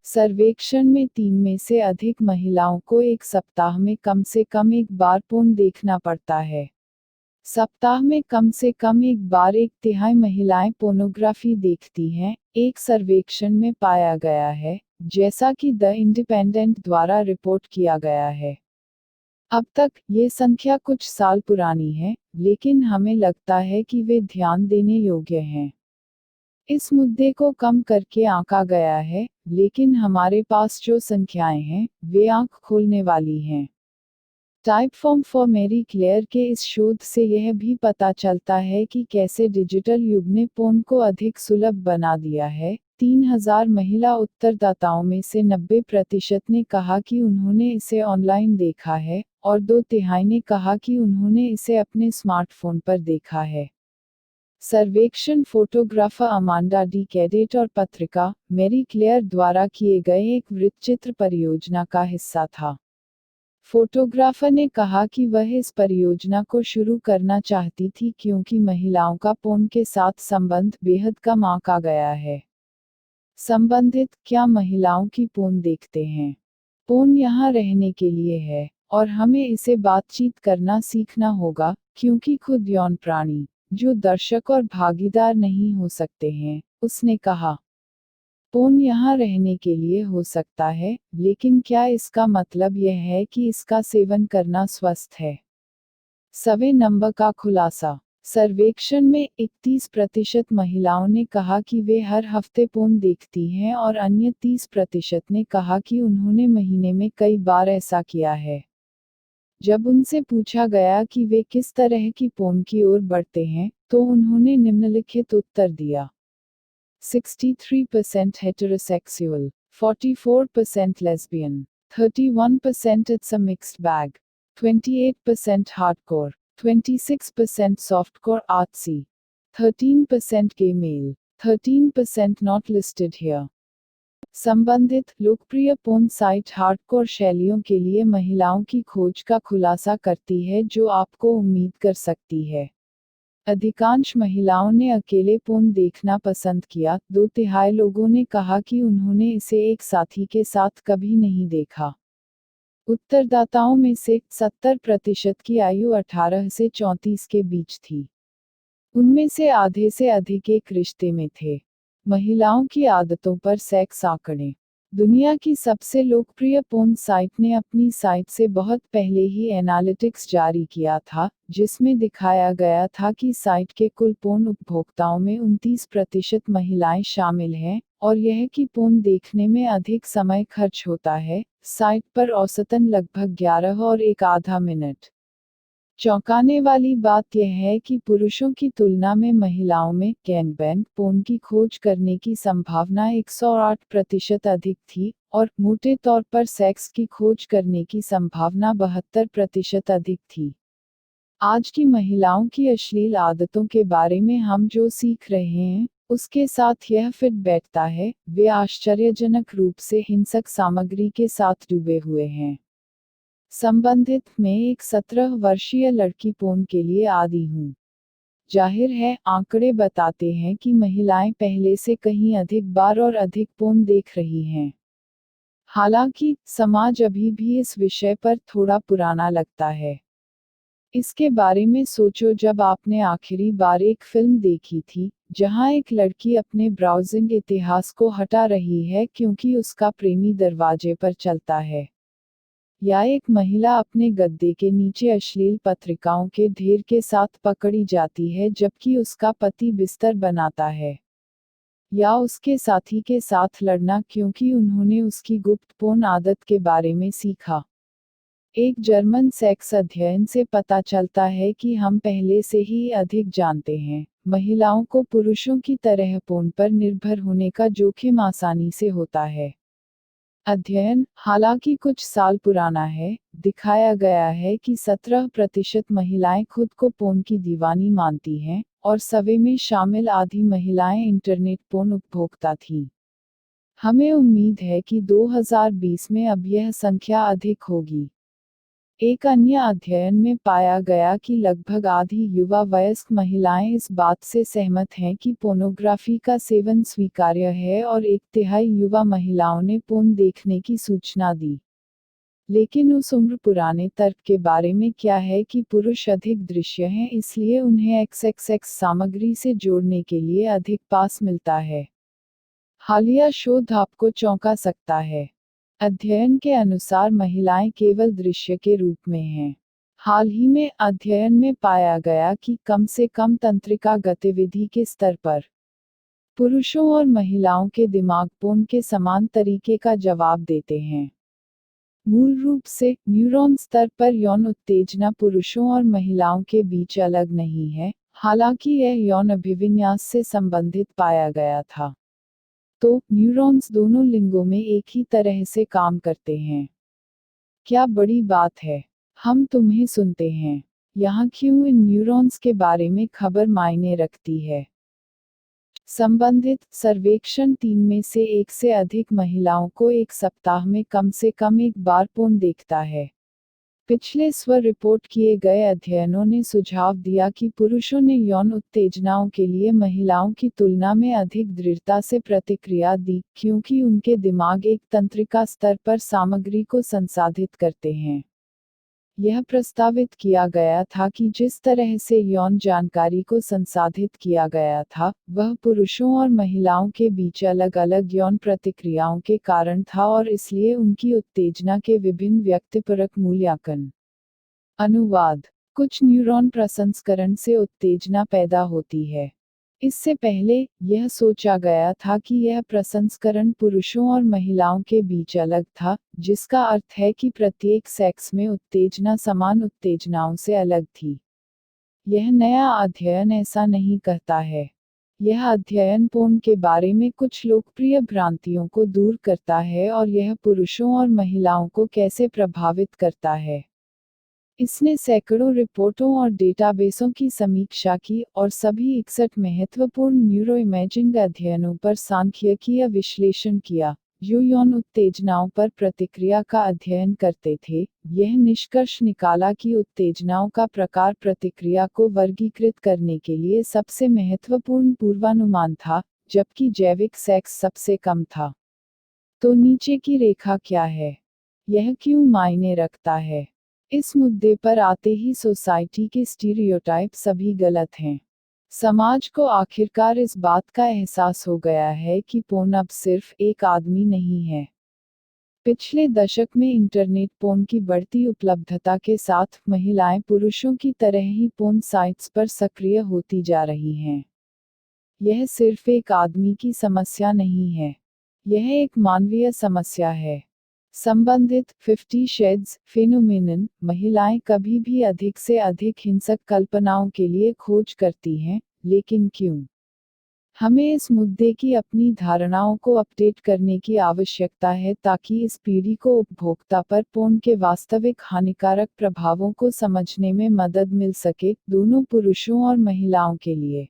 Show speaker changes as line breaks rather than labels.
सर्वेक्षण में 3 में से अधिक महिलाओं को एक सप्ताह में कम से कम एक बार पोर्न देखना पड़ता है। सप्ताह में कम से कम एक बार एक तिहाई महिलाएं पोर्नोग्राफी देखती हैं, एक सर्वेक्षण में पाया गया है, जैसा कि द इंडिपेंडेंट द्वारा रिपोर्ट किया गया है। अब तक ये संख्या कुछ साल पुरानी है, लेकिन हमें लगता है कि वे ध्यान देने योग्य हैं। इस मुद्दे को कम करके आंका गया है, लेकिन हमारे पास जो संख्याएं हैं, वे आंख खोलने वाली हैं। टाइपफॉर्म फॉर मैरी क्लेयर के इस शोध से यह भी पता चलता है कि कैसे डिजिटल युग ने पोर्न को अधिक सुलभ बना दिया है। 3000 महिला उत्तरदाताओं में से 90% ने कहा कि उन्होंने इसे ऑनलाइन देखा है, और 2/3 ने कहा कि उन्होंने इसे अपने स्मार्टफोन पर देखा है। सर्वेक्षण फोटोग्राफर अमांडा डी कैडेट और पत्रिका मैरी क्लेयर द्वारा किए गए एक वृत्तचित्र परियोजना का हिस्सा था। फोटोग्राफर ने कहा कि वह इस परियोजना को शुरू करना चाहती थी क्योंकि महिलाओं का पोर्न के साथ संबंध बेहद कम आंका गया है। संबंधित क्या महिलाओं की पोर्न देखते हैं? पोर्न यहाँ रहने के लिए है, और हमें इसे बातचीत करना सीखना होगा, क्योंकि खुद यौन प्राणी, जो दर्शक और भागीदार नहीं हो सकते हैं, उसने कहा। पोर्न यहाँ रहने के लिए हो सकता है, लेकिन क्या इसका मतलब यह है कि इसका सेवन करना स्वस्थ है? 100वें नंबर का खुलासा। सर्वेक्षण में 31% महिलाओं ने कहा कि वे हर हफ्ते पोर्न देखती हैं और अन्य 30% ने कहा कि उन्होंने महीने में कई बार ऐसा किया है। जब उनसे पूछा गया कि वे किस तरह की पोर्न की ओर बढ़ते हैं, तो उन्होंने निम्नलिखित उत्तर दिया। 63% heterosexual, 44% lesbian, 31% it's a mixed bag, 28% hardcore, 26% softcore artsy, 13% gay male, 13% not listed here. संबंधित लोकप्रिय पोर्न साइट हार्डकोर शैलियों के लिए महिलाओं की खोज का खुलासा करती है, जो आपको उम्मीद कर सकती है। अधिकांश महिलाओं ने अकेले पोर्न देखना पसंद किया, 2/3 लोगों ने कहा कि उन्होंने इसे एक साथी के साथ कभी नहीं देखा। उत्तरदाताओं में से 70% की आयु 18 से 34 के बीच थी। उनमें से आधे से अधिक एक रिश्ते में थे। महिलाओं की आदतों पर सेक्स आंकड़े। दुनिया की सबसे लोकप्रिय पोर्न साइट ने अपनी साइट से बहुत पहले ही एनालिटिक्स जारी किया था, जिसमें दिखाया गया था कि साइट के कुल पोर्न उपभोक्ताओं में 29% महिलाएं शामिल हैं, और यह कि पोर्न देखने में अधिक समय खर्च होता है, साइट पर औसतन लगभग 11 और एक आधा मिनट। चौंकाने वाली बात यह है कि पुरुषों की तुलना में महिलाओं में गैंगबैंग पोर्न की खोज करने की संभावना 108% अधिक थी, और मोटे तौर पर सेक्स की खोज करने की संभावना 72% अधिक थी। आज की महिलाओं की अश्लील आदतों के बारे में हम जो सीख रहे हैं, उसके साथ यह फिट बैठता है, वे आश्चर्यजनक रूप से हिंसक सामग्री के साथ डूबे हुए हैं। संबंधित मैं एक 17 वर्षीय लड़की पोर्न के लिए आदी हूँ। जाहिर है, आंकड़े बताते हैं कि महिलाएं पहले से कहीं अधिक बार और अधिक पोर्न देख रही हैं। हालांकि, समाज अभी भी इस विषय पर थोड़ा पुराना लगता है। इसके बारे में सोचो जब आपने आखिरी बार एक फिल्म देखी थी, जहां एक लड़की अपने ब्राउजिंग इतिहास को हटा रही है क्योंकि उसका प्रेमी दरवाजे पर चलता है। या एक महिला अपने गद्दे के नीचे अश्लील पत्रिकाओं के ढेर के साथ पकड़ी जाती है जबकि उसका पति बिस्तर बनाता है। या उसके साथी के साथ लड़ना क्योंकि उन्होंने उसकी गुप्त पोर्न आदत के बारे में सीखा। एक जर्मन सेक्स अध्ययन से पता चलता है कि हम पहले से ही अधिक जानते हैं, महिलाओं को पुरुषों की तरह पोर्न पर निर्भर होने का जोखिम आसानी से होता है। अध्ययन, हालांकि कुछ साल पुराना है, दिखाया गया है कि 17% महिलाएं खुद को पोर्न की दीवानी मानती हैं, और सर्वे में शामिल आधी महिलाएं इंटरनेट पोर्न उपभोक्ता थीं। हमें उम्मीद है कि 2020 में अब यह संख्या अधिक होगी। एक अन्य अध्ययन में पाया गया कि लगभग आधी युवा वयस्क महिलाएं इस बात से सहमत हैं कि पोर्नोग्राफी का सेवन स्वीकार्य है और 1/3 युवा महिलाओं ने पोर्न देखने की सूचना दी। लेकिन उस उम्र पुराने तर्क के बारे में क्या है कि पुरुष अधिक दृश्य हैं, इसलिए उन्हें XXX सामग्री से जोड़ने के लिए अधिक पास मिलता है। हालिया शोध आपको चौंका सकता है। अध्ययन के अनुसार महिलाएं केवल दृश्य के रूप में हैं। हाल ही में अध्ययन में पाया गया कि कम से कम तंत्रिका गतिविधि के स्तर पर पुरुषों और महिलाओं के दिमाग पोर्न के समान तरीके का जवाब देते हैं। मूल रूप से न्यूरॉन स्तर पर यौन उत्तेजना पुरुषों और महिलाओं के बीच अलग नहीं है, हालांकि यह यौन अभिविन्यास से संबंधित पाया गया था। तो न्यूरॉन्स दोनों लिंगों में एक ही तरह से काम करते हैं। क्या बड़ी बात है। हम तुम्हें सुनते हैं। यहाँ क्यों इन न्यूरॉन्स के बारे में खबर मायने रखती है। संबंधित सर्वेक्षण 3 में से 1 से अधिक महिलाओं को एक सप्ताह में कम से कम एक बार पोर्न देखता है। पिछले रिपोर्ट किए गए अध्ययनों ने सुझाव दिया कि पुरुषों ने यौन उत्तेजनाओं के लिए महिलाओं की तुलना में अधिक दृढ़ता से प्रतिक्रिया दी, क्योंकि उनके दिमाग एक तंत्रिका स्तर पर सामग्री को संसाधित करते हैं। यह प्रस्तावित किया गया था कि जिस तरह से यौन जानकारी को संसाधित किया गया था, वह पुरुषों और महिलाओं के बीच अलग-अलग यौन प्रतिक्रियाओं के कारण था और इसलिए उनकी उत्तेजना के विभिन्न व्यक्तिपरक मूल्यांकन। अनुवाद। कुछ न्यूरॉन प्रसंस्करण से उत्तेजना पैदा होती है। इससे पहले, यह सोचा गया था कि यह प्रसंस्करण पुरुषों और महिलाओं के बीच अलग था, जिसका अर्थ है कि प्रत्येक सेक्स में उत्तेजना समान उत्तेजनाओं से अलग थी। यह नया अध्ययन ऐसा नहीं कहता है। यह अध्ययन पोर्न के बारे में कुछ लोकप्रिय भ्रांतियों को दूर करता है और यह पुरुषों और महिलाओं को कैसे प्रभावित करता है। इसने सैकड़ों रिपोर्टों और डेटाबेसों की समीक्षा की और सभी 61 महत्वपूर्ण न्यूरोइमेजिंग अध्ययनों पर सांख्यिकीय विश्लेषण किया, जो यौन उत्तेजनाओं पर प्रतिक्रिया का अध्ययन करते थे। यह निष्कर्ष निकाला कि उत्तेजनाओं का प्रकार प्रतिक्रिया को वर्गीकृत करने के लिए सबसे महत्वपूर्ण पूर्वानुमान था, जबकि जैविक सेक्स सबसे कम था। तो नीचे की रेखा क्या है? यह क्यों मायने रखता है? इस मुद्दे पर आते ही सोसाइटी के स्टीरियोटाइप सभी गलत हैं। समाज को आखिरकार इस बात का एहसास हो गया है कि पोर्न अब सिर्फ एक आदमी नहीं है। पिछले दशक में इंटरनेट पोर्न की बढ़ती उपलब्धता के साथ महिलाएं पुरुषों की तरह ही पोर्न साइट्स पर सक्रिय होती जा रही हैं। यह सिर्फ एक आदमी की समस्या नहीं है। यह एक मानवीय समस्या है। संबंधित 50 शेड्स फेनोमेनन, महिलाएं कभी भी अधिक से अधिक हिंसक कल्पनाओं के लिए खोज करती हैं, लेकिन क्यों? हमें इस मुद्दे की अपनी धारणाओं को अपडेट करने की आवश्यकता है ताकि इस पीढ़ी को उपभोक्ता पर पोर्न के वास्तविक हानिकारक प्रभावों को समझने में मदद मिल सके, दोनों पुरुषों और महिलाओं के लिए।